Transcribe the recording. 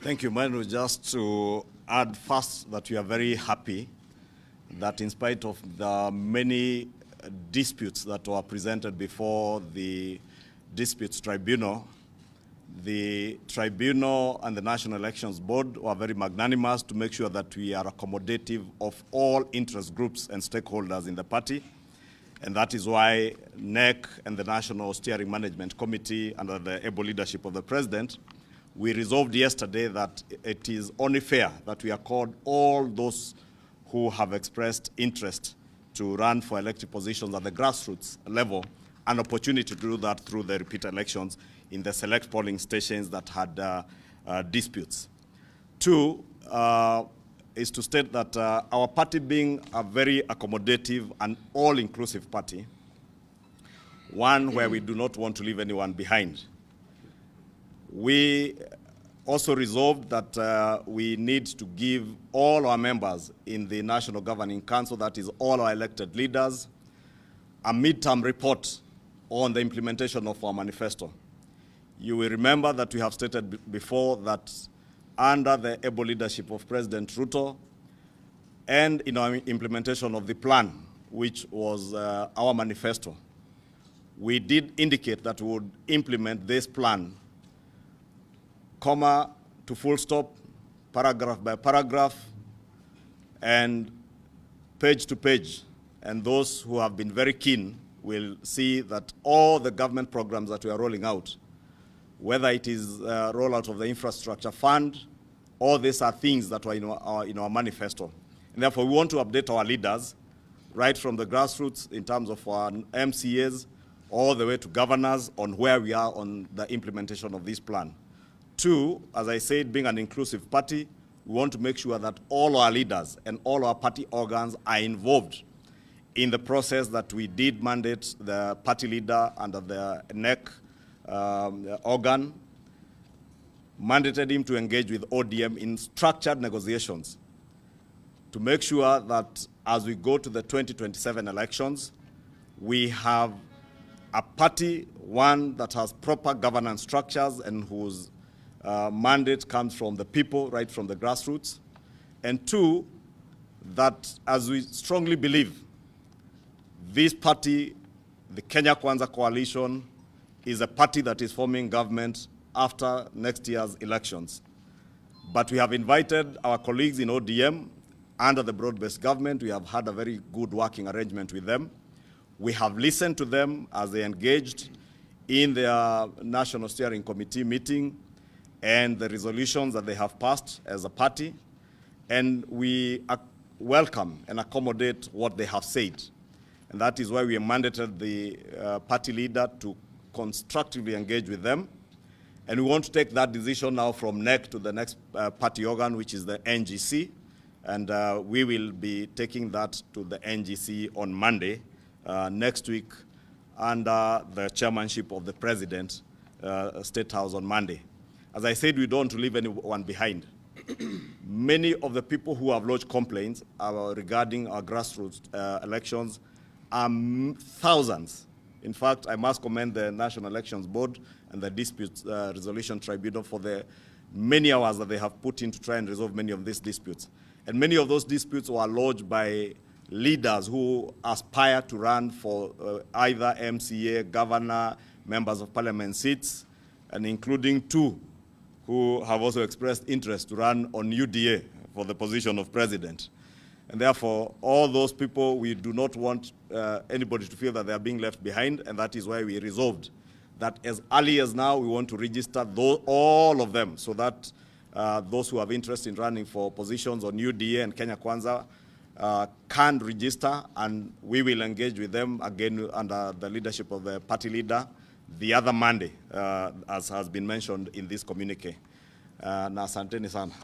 Thank you, Manu. Just to add first that we are very happy that in spite of the many disputes that were presented before the Disputes Tribunal, the Tribunal and the National Elections Board were very magnanimous to make sure that we are accommodative of all interest groups and stakeholders in the party. And that is why NEC and the National Steering Management Committee, under the able leadership of the President, we resolved yesterday that it is only fair that we accord all those who have expressed interest to run for elected positions at the grassroots level an opportunity to do that through the repeat elections in the select polling stations that had disputes. Two, is to state that our party, being a very accommodative and all-inclusive party, one where we do not want to leave anyone behind, we also resolved that we need to give all our members in the National Governing Council, that is all our elected leaders, a midterm report on the implementation of our manifesto. You will remember that we have stated before that under the able leadership of President Ruto and in our implementation of the plan, which was our manifesto, we did indicate that we would implement this plan comma to full stop, paragraph by paragraph, and page to page. And those who have been very keen will see that all the government programs that we are rolling out, whether it is rollout of the infrastructure fund, all these are things that were in our manifesto. And therefore, we want to update our leaders right from the grassroots in terms of our MCAs all the way to governors on where we are on the implementation of this plan. Two, as I said, being an inclusive party, we want to make sure that all our leaders and all our party organs are involved in the process that we did mandate the party leader under the NEC organ, mandated him to engage with ODM in structured negotiations to make sure that as we go to the 2027 elections, we have a party, one that has proper governance structures and whose mandate comes from the people, right from the grassroots. And two, that as we strongly believe, this party, the Kenya Kwanza Coalition, is a party that is forming government after next year's elections. But we have invited our colleagues in ODM under the Broadbased government. We have had a very good working arrangement with them. We have listened to them as they engaged in their National Steering Committee meeting and the resolutions that they have passed as a party. And we welcome and accommodate what they have said. And that is why we mandated the party leader to constructively engage with them. And we want to take that decision now from NEC to the next party organ, which is the NGC. And we will be taking that to the NGC on Monday next week under the chairmanship of the President, State House on Monday. As I said, we don't want to leave anyone behind. Many of the people who have lodged complaints regarding our grassroots elections are thousands. In fact, I must commend the National Elections Board and the Disputes Resolution Tribunal for the many hours that they have put in to try and resolve many of these disputes. And many of those disputes were lodged by leaders who aspire to run for either MCA, governor, members of parliament seats, and including two who have also expressed interest to run on UDA for the position of president. And therefore, all those people, we do not want anybody to feel that they are being left behind, and that is why we resolved that as early as now, we want to register all of them so that those who have interest in running for positions on UDA and Kenya Kwanza can register, and we will engage with them again under the leadership of the party leader the other Monday, as has been mentioned in this communique. Na asanteni sana.